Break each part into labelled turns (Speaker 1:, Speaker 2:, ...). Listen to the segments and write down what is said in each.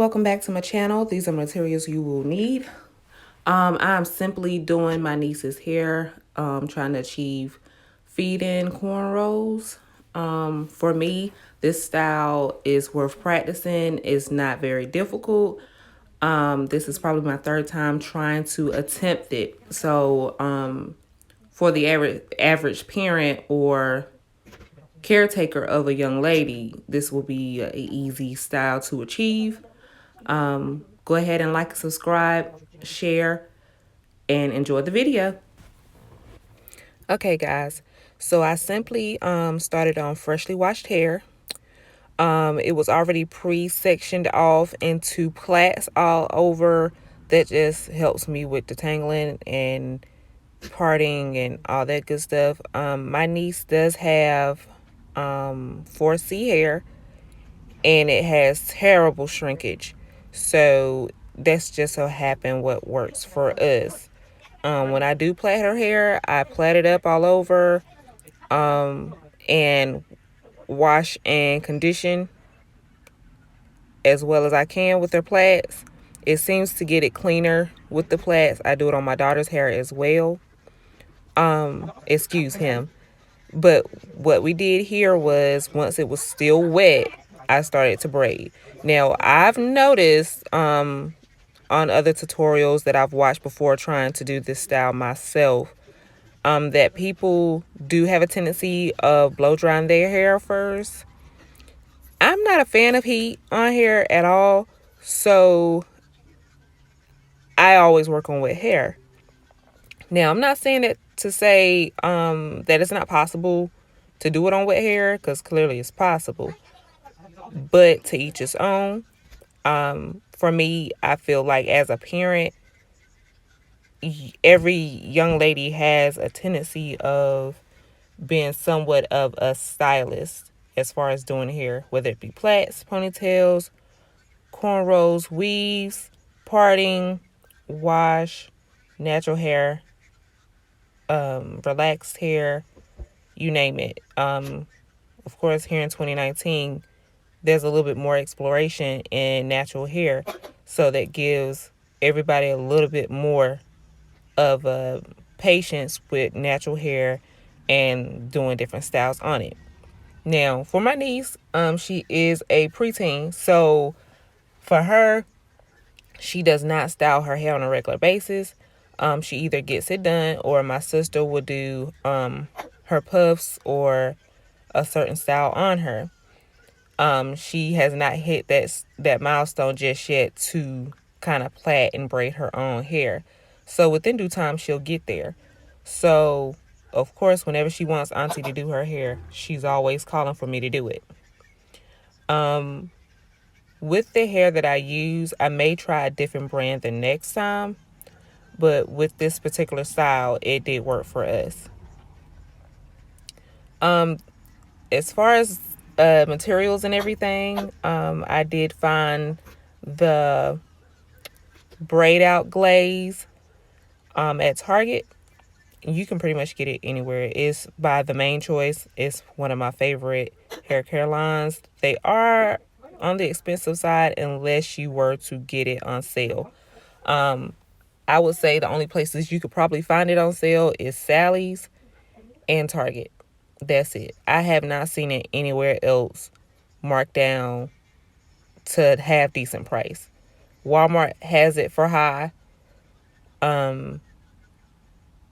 Speaker 1: welcome back to my channel. These are materials you will need. I'm simply doing my niece's hair, trying to achieve feed-in cornrows. For me, this style is worth practicing. It's not very difficult. This is probably my third time trying to attempt it. So for the average parent or caretaker of a young lady, this will be an easy style to achieve. Go ahead and like, subscribe, share, and enjoy the video. Okay, guys. So I simply started on freshly washed hair. It was already pre-sectioned off into plaits all over. That just helps me with detangling and parting and all that good stuff. My niece does have 4C hair, and it has terrible shrinkage. So that's just so happen what works for us. When I do plait her hair, I plait it up all over, and wash and condition as well as I can with her plaits. It seems to get it cleaner with the plaits. I do it on my daughter's hair as well. Excuse him. But what we did here was, once it was still wet, I started to braid. Now, I've noticed on other tutorials that I've watched before trying to do this style myself, that people do have a tendency of blow drying their hair first. I'm not a fan of heat on hair at all, so I always work on wet hair. Now, I'm not saying that to say that it's not possible to do it on wet hair, because clearly it's possible, but to each his own. For me, I feel like as a parent, every young lady has a tendency of being somewhat of a stylist as far as doing hair, whether it be plaits, ponytails, cornrows, weaves, parting, wash, natural hair, relaxed hair, you name it. Of course, here in 2019, there's a little bit more exploration in natural hair, so that gives everybody a little bit more of a patience with natural hair and doing different styles on it. Now, for my niece, she is a preteen, so for her, she does not style her hair on a regular basis. She either gets it done, or my sister will do her puffs or a certain style on her. She has not hit that milestone just yet to kind of plait and braid her own hair. So within due time, she'll get there. So, of course, whenever she wants Auntie to do her hair, she's always calling for me to do it. With the hair that I use, I may try a different brand the next time, but with this particular style, it did work for us. As far as materials and everything, I did find the braid out glaze at Target. You can pretty much get it anywhere. It's by The Main Choice. It's one of my favorite hair care lines. They are on the expensive side unless you were to get it on sale. I would say the only places you could probably find it on sale is Sally's and Target. That's it. I have not seen it anywhere else marked down to have decent price. Walmart has it for high.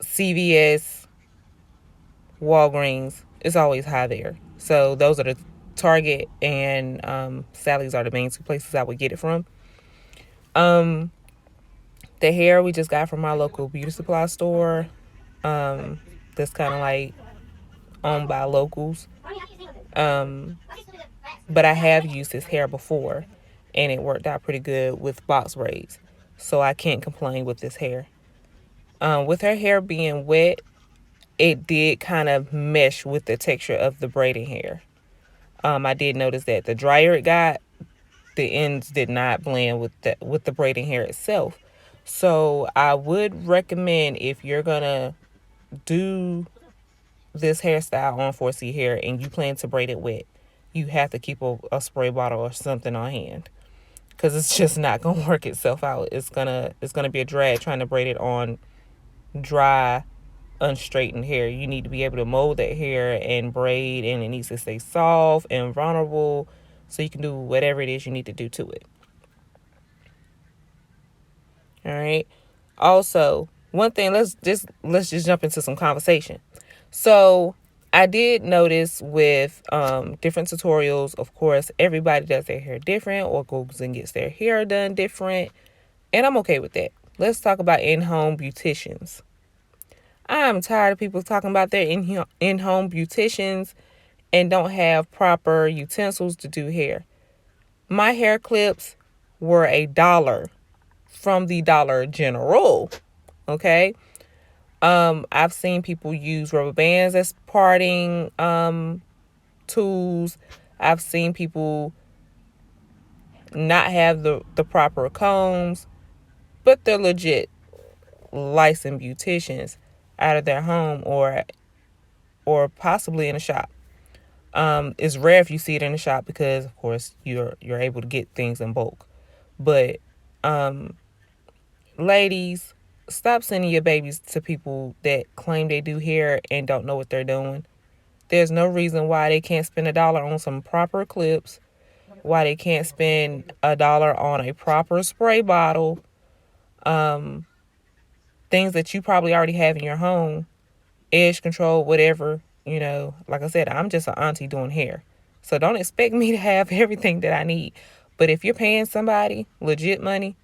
Speaker 1: CVS, Walgreens, it's always high there. So those are the Target and Sally's are the main two places I would get it from. The hair we just got from our local beauty supply store. That's kind of like owned by locals. But I have used this hair before, and it worked out pretty good with box braids. So I can't complain with this hair. With her hair being wet, it did kind of mesh with the texture of the braiding hair. I did notice that the drier it got, the ends did not blend with the braiding hair itself. So I would recommend, if you're gonna do this hairstyle on 4C hair and you plan to braid it wet, you have to keep a spray bottle or something on hand. because it's just not gonna work itself out. It's gonna be a drag trying to braid it on dry, unstraightened hair. You need to be able to mold that hair and braid, and it needs to stay soft and vulnerable so you can do whatever it is you need to do to it. All right. Also, one thing, let's just jump into some conversation. So I did notice with different tutorials, of course, everybody does their hair different or goes and gets their hair done different. And I'm okay with that. Let's talk about in-home beauticians. I'm tired of people talking about their in-home beauticians and don't have proper utensils to do hair. My hair clips were $1 from the Dollar General. Okay. I've seen people use rubber bands as parting tools. I've seen people not have the proper combs, but they're legit licensed beauticians out of their home or possibly in a shop. It's rare if you see it in a shop because, of course, you're able to get things in bulk. But ladies, stop sending your babies to people that claim they do hair and don't know what they're doing. There's no reason why they can't spend $1 on some proper clips, why they can't spend $1 on a proper spray bottle, things that you probably already have in your home, edge control, whatever. Like I said, I'm just an auntie doing hair. So don't expect me to have everything that I need. But if you're paying somebody legit money,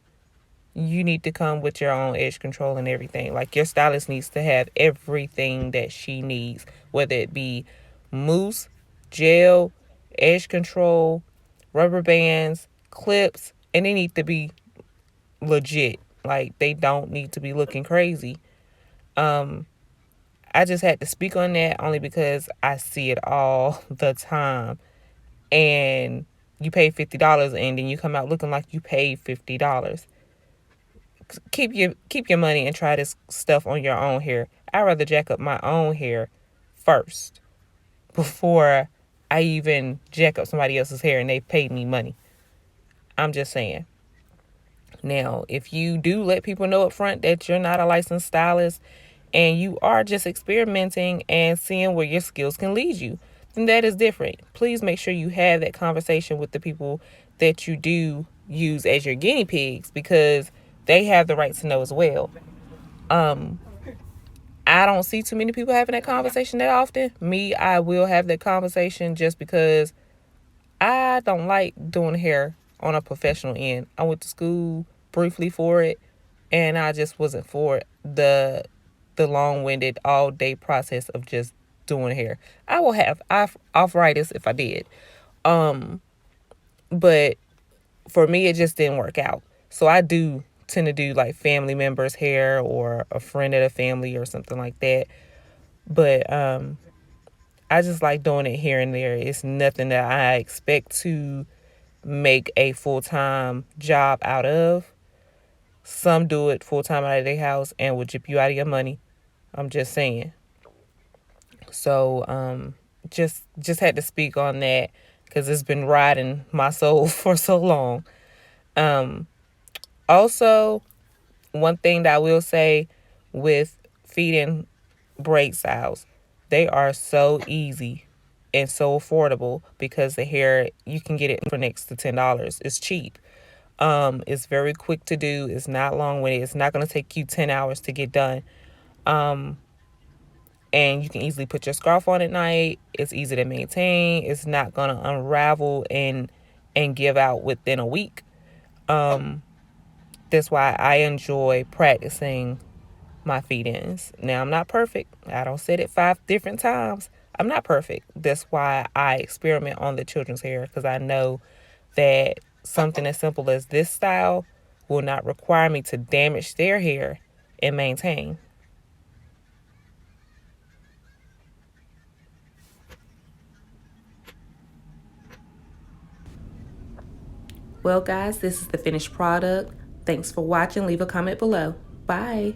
Speaker 1: you need to come with your own edge control and everything. Like, your stylist needs to have everything that she needs, whether it be mousse, gel, edge control, rubber bands, clips, and they need to be legit. Like, they don't need to be looking crazy. I just had to speak on that only because I see it all the time. And you pay $50 and then you come out looking like you paid $50. Keep your money and try this stuff on your own hair. I'd rather jack up my own hair first before I even jack up somebody else's hair and they paid me money. I'm just saying. Now, if you do let people know up front that you're not a licensed stylist and you are just experimenting and seeing where your skills can lead you, then that is different. Please make sure you have that conversation with the people that you do use as your guinea pigs, because they have the right to know as well. I don't see too many people having that conversation that often. Me, I will have that conversation just because I don't like doing hair on a professional end. I went to school briefly for it, and I just wasn't for it. The long-winded all-day process of just doing hair. I will have arthritis if I did. But for me, it just didn't work out. So I do tend to do like family members' hair or a friend of the family or something like that. But I just like doing it here and there. It's nothing that I expect to make a full-time job out of. Some do it full-time out of their house and will chip you out of your money. I'm just saying. So just had to speak on that because it's been riding my soul for so long. Also, one thing that I will say with feeding braid styles, they are so easy and so affordable because the hair, you can get it for next to $10. It's cheap. It's very quick to do. It's not long-winded. It's not going to take you 10 hours to get done. And you can easily put your scarf on at night. It's easy to maintain. It's not going to unravel and give out within a week. That's why I enjoy practicing my feed-ins. Now, I'm not perfect. I don't said it 5 different times. I'm not perfect. That's why I experiment on the children's hair, because I know that something as simple as this style will not require me to damage their hair and maintain. Well, guys, this is the finished product. Thanks for watching. Leave a comment below. Bye.